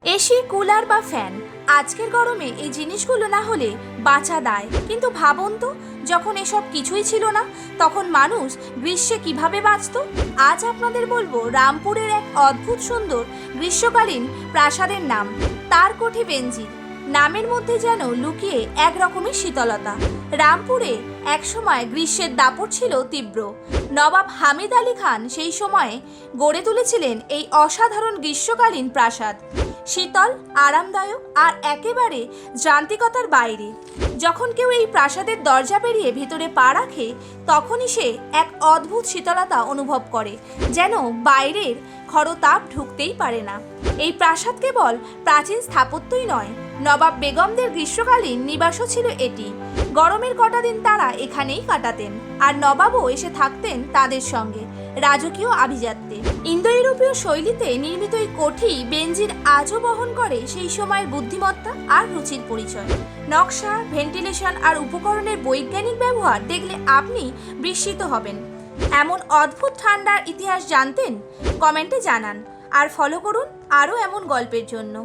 AC, cooler বা fan, আজকের গরমে এই জিনিসগুলো না হলে বাঁচা দায়। কিন্তু ভাবুন তো, যখন এসব কিছুই ছিল না তখন মানুষ গ্রীষ্মে কিভাবে বাঁচত। আজ আপনাদের বলবো রামপুরের এক অদ্ভুত সুন্দর গ্রীষ্মকালীন প্রাসাদের নাম, তারকোঠি বেঞ্জির। নামের মধ্যে যেন লুকিয়ে এক রকমের শীতলতা। রামপুরে একসময় গ্রীষ্মের দাপট ছিল তীব্র। নবাব হামিদ আলী খান সেই সময়ে গড়ে তুলেছিলেন এই অসাধারণ গ্রীষ্মকালীন প্রাসাদ। শীতল, আরামদায়ক আর একেবারে যান্ত্রিকতার বাইরে। যখন কেউ এই প্রাসাদের দরজা পেরিয়ে ভেতরে পা রাখে তখনই সে এক অদ্ভুত শীতলতা অনুভব করে, যেন বাইরের খরতাপ ঢুকতেই পারে না। এই প্রাসাদ কেবল প্রাচীন স্থাপত্যই নয়, নবাব বেগমদের গ্রীষ্মকালীন নিবাসও ছিল এটি। গরমের কটা দিন তারা এখানেই কাটাতেন, আর নবাবও এসে থাকতেন তাদের সঙ্গে রাজকীয় আভিজাত্যে। ইন্দো ইউরোপীয় শৈলীতে নির্মিত এই কোঠি বেঞ্জির আজও বহন করে সেই সময়ের বুদ্ধিমত্তা আর রুচির পরিচয়। নকশা, ভেন্টিলেশন আর উপকরণের বৈজ্ঞানিক ব্যবহার দেখলে আপনি বিস্মিত হবেন। এমন অদ্ভুত ঠান্ডার ইতিহাস জানতেন? কমেন্টে জানান আর ফলো করুন আরও এমন গল্পের জন্য।